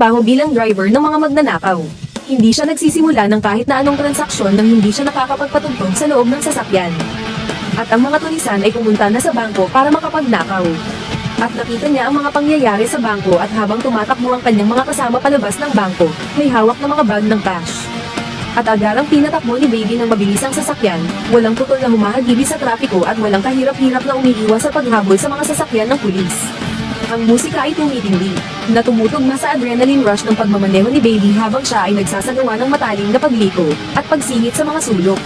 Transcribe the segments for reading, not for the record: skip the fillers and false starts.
nagtatrabaho bilang driver ng mga magnanakaw. Hindi siya nagsisimula ng kahit na anong transaksyon nang hindi siya nakakapagpatugtog sa loob ng sasakyan. At ang mga tulisan ay pumunta na sa bangko para makapagnakaw. At nakita niya ang mga pangyayari sa bangko at habang tumatakbo ang kanyang mga kasama palabas ng bangko, may hawak na mga bag ng cash. At agarang pinatakbo ni Baby ng mabilis ang sasakyan, walang putol na humahagilid sa trapiko at walang kahirap-hirap na umiiwas sa paghabol sa mga sasakyan ng pulis. Ang musika ay tumitindi, na tumutugma sa adrenaline rush ng pagmamaneho ni Baby habang siya ay nagsasagawa ng matalim na pagliko, at pagsingit sa mga sulok.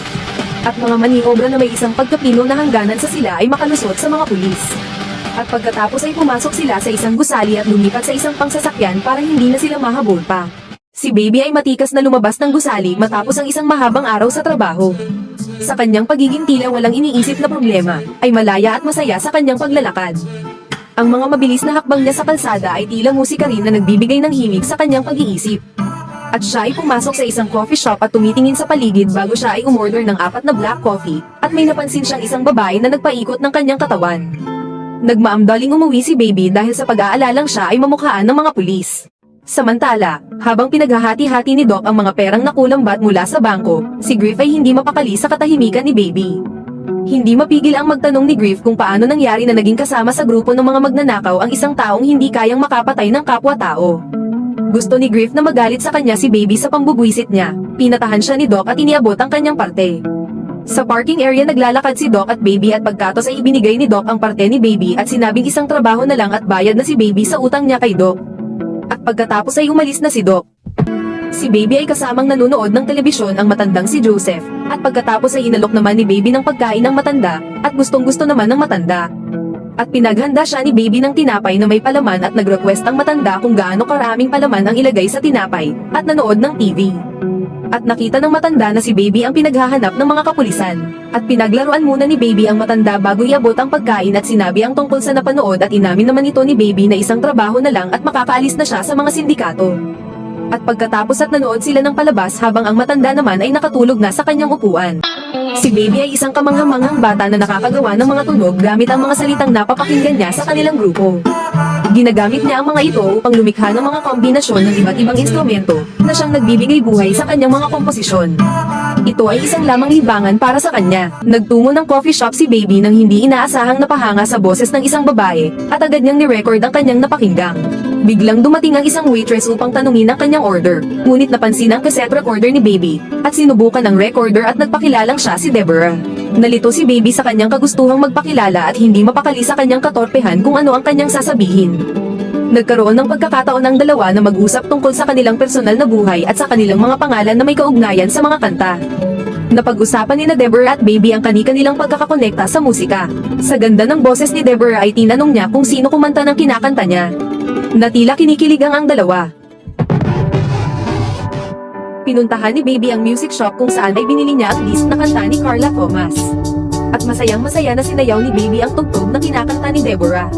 At mga maniobra na may isang pagkapino na hangganan sa sila ay makalusot sa mga pulis. At pagkatapos ay pumasok sila sa isang gusali at lumipat sa isang pangsasakyan para hindi na sila mahabol pa. Si Baby ay matikas na lumabas ng gusali matapos ang isang mahabang araw sa trabaho. Sa kanyang pagiging tila walang iniisip na problema, ay malaya at masaya sa kanyang paglalakad. Ang mga mabilis na hakbang niya sa kalsada ay tila musika rin na nagbibigay ng himig sa kanyang pag-iisip. At siya ay pumasok sa isang coffee shop at tumitingin sa paligid bago siya ay umorder ng 4 na black coffee, at may napansin siyang isang babae na nagpaikot ng kanyang katawan. Nagmaamdaling umuwi si Baby dahil sa pag-aalalang siya ay mamukhaan ng mga pulis. Samantala, habang pinaghahati-hati ni Doc ang mga perang nakulambat mula sa bangko, si Griff ay hindi mapakali sa katahimikan ni Baby. Hindi mapigil ang magtanong ni Griff kung paano nangyari na naging kasama sa grupo ng mga magnanakaw ang isang taong hindi kayang makapatay ng kapwa-tao. Gusto ni Griff na magalit sa kanya si Baby sa pambubwisit niya, pinatahan siya ni Doc at iniabot ang kanyang parte. Sa parking area naglalakad si Doc at Baby at pagkatos ay ibinigay ni Doc ang parte ni Baby at sinabing isang trabaho na lang at bayad na si Baby sa utang niya kay Doc. At pagkatapos ay umalis na si Doc. Si Baby ay kasamang nanonood ng telebisyon ang matandang si Joseph, at pagkatapos ay inalok naman ni Baby ng pagkain ng matanda, at gustong-gusto naman ng matanda. At pinaghanda siya ni Baby ng tinapay na may palaman at nag-request ang matanda kung gaano karaming palaman ang ilagay sa tinapay, at nanood ng TV. At nakita ng matanda na si Baby ang pinaghahanap ng mga kapulisan, at pinaglaruan muna ni Baby ang matanda bago iabot ang pagkain at sinabi ang tungkol sa napanood at inamin naman ito ni Baby na isang trabaho na lang at makakaalis na siya sa mga sindikato. At pagkatapos at nanood sila ng palabas habang ang matanda naman ay nakatulog na sa kanyang upuan. Si Baby ay isang kamangha-manghang bata na nakakagawa ng mga tunog gamit ang mga salitang napapakinggan niya sa kanilang grupo. Ginagamit niya ang mga ito upang lumikha ng mga kombinasyon ng iba't ibang instrumento na siyang nagbibigay buhay sa kanyang mga komposisyon. Ito ay isang lamang libangan para sa kanya. Nagtungo ng coffee shop si Baby nang hindi inaasahang napahanga sa boses ng isang babae at agad niyang ni-record ang kanyang napakinggang. Biglang dumating ang isang waitress upang tanungin ang kanyang order, ngunit napansin ang cassette recorder ni Baby, at sinubukan ng recorder at nagpakilalang siya si Deborah. Nalito si Baby sa kanyang kagustuhang magpakilala at hindi mapakali sa kanyang katorpehan kung ano ang kanyang sasabihin. Nagkaroon ng pagkakataon ng dalawa na mag-usap tungkol sa kanilang personal na buhay at sa kanilang mga pangalan na may kaugnayan sa mga kanta. Napag-usapan ni Deborah at Baby ang kani-kanilang pagkakakonekta sa musika. Sa ganda ng boses ni Deborah ay tinanong niya kung sino kumanta ng kinakanta niya. Natila kinikiligang ang dalawa. Pinuntahan ni Baby ang music shop kung saan ay binili niya ang list na kanta ni Carla Thomas. At masayang-masaya na sinayaw ni Baby ang tugtog na kinakanta ni Deborah.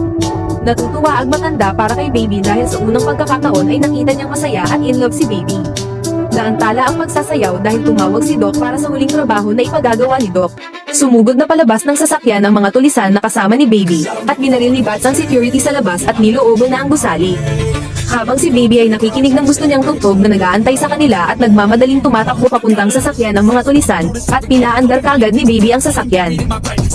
Natutuwa ang matanda para kay Baby dahil sa unang pagkakataon ay nakita niyang masaya at in love si Baby. Naantala ang pagsasayaw dahil tumawag si Doc para sa huling trabaho na ipagagawa ni Doc. Sumugod na palabas ng sasakyan ang mga tulisan na kasama ni Baby, at binaril ni Bats ang security sa labas at nilooban na ang gusali. Habang si Baby ay nakikinig ng gusto niyang tugtog na nag-aantay sa kanila at nagmamadaling tumatakbo papuntang sasakyan ng mga tulisan, at pinaandar kaagad ni Baby ang sasakyan.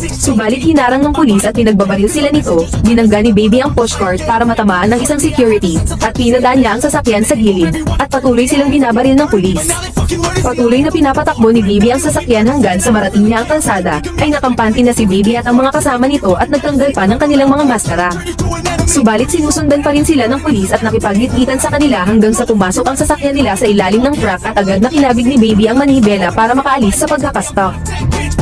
Subalit hinarang ng pulis at pinagbabaril sila nito, binangga ni Baby ang pushcart para matamaan ng isang security, at pinadaan niya ang sasakyan sa gilid, at patuloy silang binabaril ng pulis. Patuloy na pinapatakbo ni Baby ang sasakyan hanggang sa marating niya ang kalsada, ay nakampante na si Baby at ang mga kasama nito at nagtanggal pa ng kanilang mga maskara. Subalit sinusundan pa rin sila ng pulis at nakipaglit-litan sa kanila hanggang sa pumasok ang sasakyan nila sa ilalim ng truck at agad na kinabig ni Baby ang manibela para makaalis sa pagkakastop.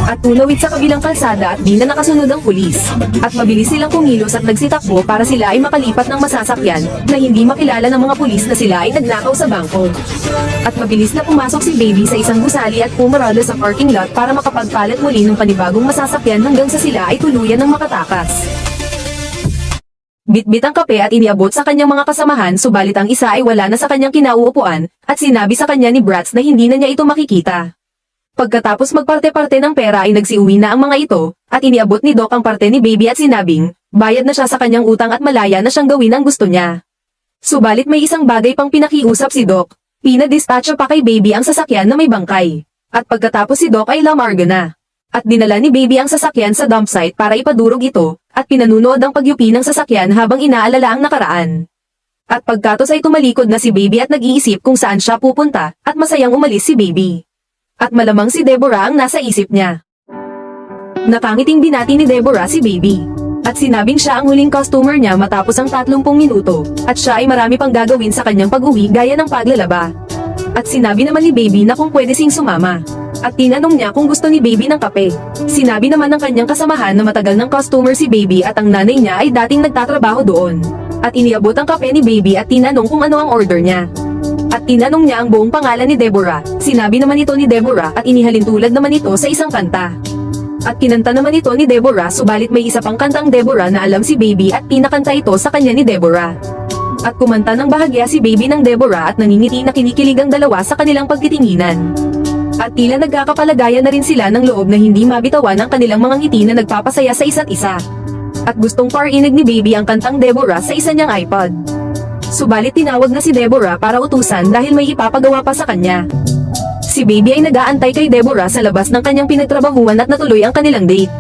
At tunawid sa kabilang kalsada at di na nakasunod ang pulis. At mabilis silang kumilos at nagsitakbo para sila ay makalipat ng masasakyan na hindi makilala ng mga pulis na sila ay nagnakaw sa bangko. At mabilis na pumasok si Baby sa isang gusali at pumarada sa parking lot para makapagpalit muli ng panibagong masasakyan hanggang sa sila ay tuluyan ng makatakas. Bitbit ang kape at iniabot sa kanyang mga kasamahan subalit ang isa ay wala na sa kanyang kinauupuan at sinabi sa kanya ni Bratz na hindi na niya ito makikita. Pagkatapos magparte-parte ng pera ay nagsiuwi na ang mga ito at iniabot ni Doc ang parte ni Baby at sinabing bayad na siya sa kanyang utang at malaya na siyang gawin ang gusto niya. Subalit may isang bagay pang pinakiusap si Doc. Pinadispatcho pa kay Baby ang sasakyan na may bangkay. At pagkatapos si Doc ay lamarga na. At dinala ni Baby ang sasakyan sa dump site para ipadurog ito, at pinanunood ang pagyupi ng sasakyan habang inaalala ang nakaraan. At pagkatos ay tumalikod na si Baby at nag-iisip kung saan siya pupunta, at masayang umalis si Baby. At malamang si Deborah ang nasa isip niya. Nakangiting binati ni Deborah si Baby. At sinabing siya ang huling customer niya matapos ang 30 minuto, at siya ay marami pang gagawin sa kanyang pag-uwi gaya ng paglalaba. At sinabi naman ni Baby na kung pwede sing sumama. At tinanong niya kung gusto ni Baby ng kape. Sinabi naman ng kanyang kasamahan na matagal ng customer si Baby at ang nanay niya ay dating nagtatrabaho doon. At iniabot ang kape ni Baby at tinanong kung ano ang order niya. At tinanong niya ang buong pangalan ni Deborah. Sinabi naman ito ni Deborah at inihalin tulad naman ito sa isang kanta. At kinanta naman ito ni Deborah, subalit may isa pang kantang Deborah na alam si Baby at pinakanta ito sa kanya ni Deborah. At kumanta ng bahagya si Baby ng Deborah at naningiti na kinikilig ang dalawa sa kanilang pagtitinginan. At tila nagkakapalagayan na rin sila ng loob na hindi mabitawan ang kanilang mga ngiti na nagpapasaya sa isa't isa. At gustong parinig ni Baby ang kantang Deborah sa isa niyang iPod. Subalit tinawag na si Deborah para utusan dahil may ipapagawa pa sa kanya. Si Baby ay nag-aantay kay Deborah sa labas ng kanyang pinagtrabahuan at natuloy ang kanilang date.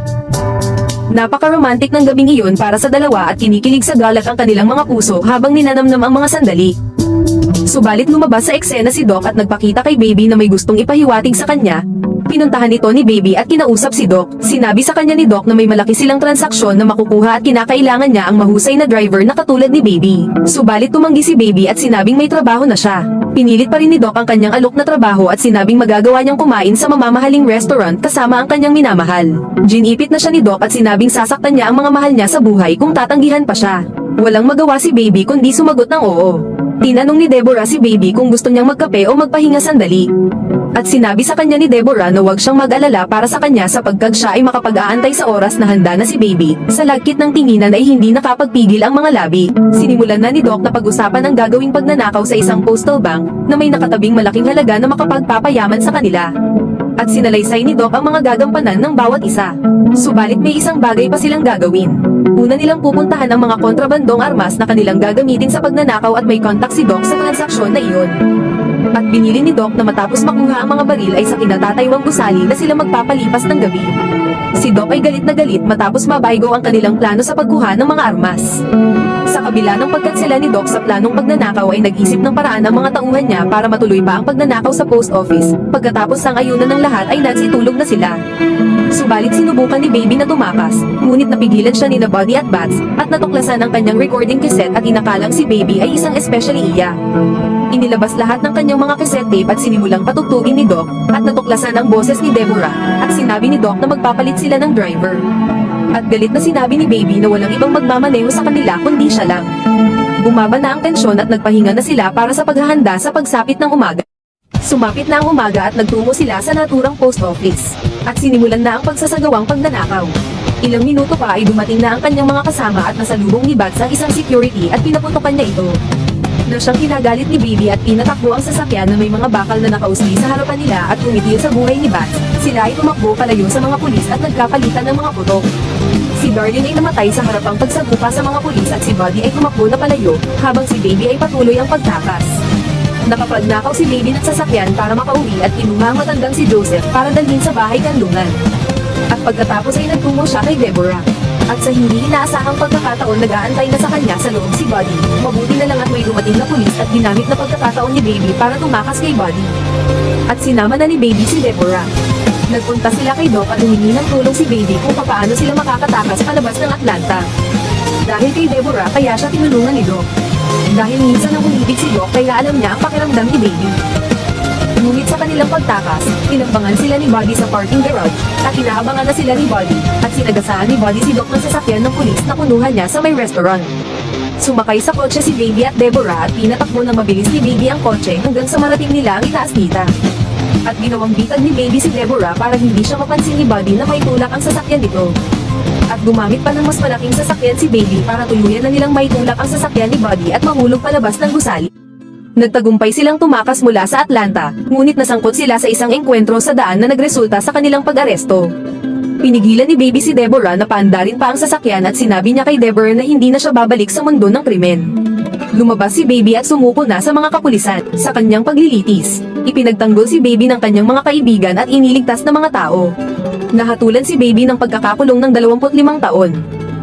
Napaka-romantic ng gabing iyon para sa dalawa at kinikilig sa galak ang kanilang mga puso habang ninanamnam ang mga sandali. Subalit lumabas sa eksena si Doc at nagpakita kay Baby na may gustong ipahiwatig sa kanya. Pinuntahan ito ni Baby at kinausap si Doc. Sinabi sa kanya ni Doc na may malaki silang transaksyon na makukuha at kinakailangan niya ang mahusay na driver na katulad ni Baby. Subalit tumanggi si Baby at sinabing may trabaho na siya. Pinilit pa rin ni Doc ang kanyang alok na trabaho at sinabing magagawa niyang kumain sa mamamahaling restaurant kasama ang kanyang minamahal. Ginipit na siya ni Doc at sinabing sasaktan niya ang mga mahal niya sa buhay kung tatanggihan pa siya. Walang magawa si Baby kundi sumagot ng oo. Tinanong ni Deborah si Baby kung gusto niyang magkape o magpahinga sandali. At sinabi sa kanya ni Deborah na huwag siyang mag-alala para sa kanya sapagkat siya ay makapag-aantay sa oras na handa na si Baby. Sa lagkit ng tinginan ay hindi nakapagpigil ang mga labi. Sinimulan na ni Doc na pag-usapan ang gagawing pagnanakaw sa isang postal bank na may nakatabing malaking halaga na makapagpapayaman sa kanila. At sinalaysay ni Doc ang mga gagampanan ng bawat isa. Subalit may isang bagay pa silang gagawin. Una nilang pupuntahan ang mga kontrabandong armas na kanilang gagamitin sa pagnanakaw at may contact si Doc sa transaksyon na iyon. At binili ni Doc na matapos makuha ang mga baril ay sa kinatataywang gusali na sila magpapalipas ng gabi. Si Doc ay galit na galit matapos mabaygo ang kanilang plano sa pagkuha ng mga armas. Sa kabila ng pagkansela ni Doc sa planong pagnanakaw ay nag-isip ng paraan ang mga tauhan niya para matuloy pa ang pagnanakaw sa post office. Pagkatapos sang ayunan ng lahat ay nagsitulog na sila. Subalit sinubukan ni Baby na tumakas, ngunit napigilan siya ni Buddy at Bats, at natuklasan ang kanyang recording cassette at inakalang si Baby ay isang especially iya. Inilabas lahat ng kanyang mga cassette tape at sinimulang patugtugin ni Doc, at natuklasan ang boses ni Deborah, at sinabi ni Doc na magpapalit sila ng driver. At galit na sinabi ni Baby na walang ibang magmamaneho sa kanila kundi siya lang. Bumaba na ang tensyon at nagpahinga na sila para sa paghahanda sa pagsapit ng umaga. Sumapit na ang umaga at nagtungo sila sa naturang post office. At sinimulan na ang pagsasagawang pagnanakaw. Ilang minuto pa ay dumating na ang kanyang mga kasama at nasalubong ni Bats ang isang security at pinaputokan niya ito. Na siyang kinagalit ni Baby at pinatakbo ang sasakyan na may mga bakal na nakausli sa harapan nila at tumitil sa buhay ni Bats. Sila ay tumakbo palayo sa mga pulis at nagkapalitan ng mga putok. Si Darlene ay namatay sa harapang pagsagupa sa mga pulis at si Buddy ay tumakbo na palayo habang si Baby ay patuloy ang pagtakas. Nakapagnakaw si Baby ng sasakyan para makauwi at kinuha ang matandang si Joseph para dalhin sa bahay kanlungan. At pagkatapos ay nagtungo siya kay Deborah. At sa hindi inaasahang pagkakataon nag-aantay na sa kanya sa loob si Buddy. Mabuti na lang at may dumating na pulis at ginamit na pagkakataon ni Baby para tumakas kay Buddy. At sinama na ni Baby si Deborah. Nagpunta sila kay Doc at humingi ng tulong si Baby kung paano sila makakatakas palabas ng Atlanta. Dahil kay Deborah kaya siya tinulungan ni Doc. Dahil minsan ang umibig si Doc kaya alam niya ang pakiramdam ni Baby. Ngunit sa kanilang pagtakas, tinambangan sila ni Buddy sa parking garage, at inaabangan na sila ni Buddy, at sinagasaan ni Buddy si Doc ng sasakyan ng pulis na kunuhan niya sa may restaurant. Sumakay sa kotse si Baby at Deborah at pinatakbo ng mabilis ni Baby ang kotse hanggang sa marating nila ang itaas nita. At ginawang bitag ni Baby si Deborah para hindi siya mapansin ni Buddy na may tulak ang sasakyan nito. At gumamit pa ng mas malaking sasakyan si Baby para tuluyan na nilang may tulak ang sasakyan ni Buddy at mahulog palabas ng gusali. Nagtagumpay silang tumakas mula sa Atlanta, ngunit nasangkot sila sa isang engkwentro sa daan na nagresulta sa kanilang pag-aresto. Pinigilan ni Baby si Deborah na paandarin pa ang sasakyan at sinabi niya kay Deborah na hindi na siya babalik sa mundo ng krimen. Lumabas si Baby at sumuko na sa mga kapulisan sa kanyang paglilitis. Ipinagtanggol si Baby ng kanyang mga kaibigan at iniligtas ng mga tao. Nahatulan si Baby ng pagkakakulong ng 25 taon.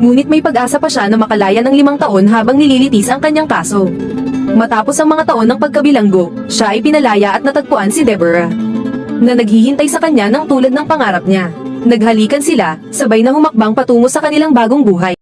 Ngunit may pag-asa pa siya na makalaya ng 5 taon habang nililitis ang kanyang kaso. Matapos ang mga taon ng pagkabilanggo, siya ay pinalaya at natagpuan si Deborah, na naghihintay sa kanya ng tulad ng pangarap niya. Naghalikan sila, sabay na humakbang patungo sa kanilang bagong buhay.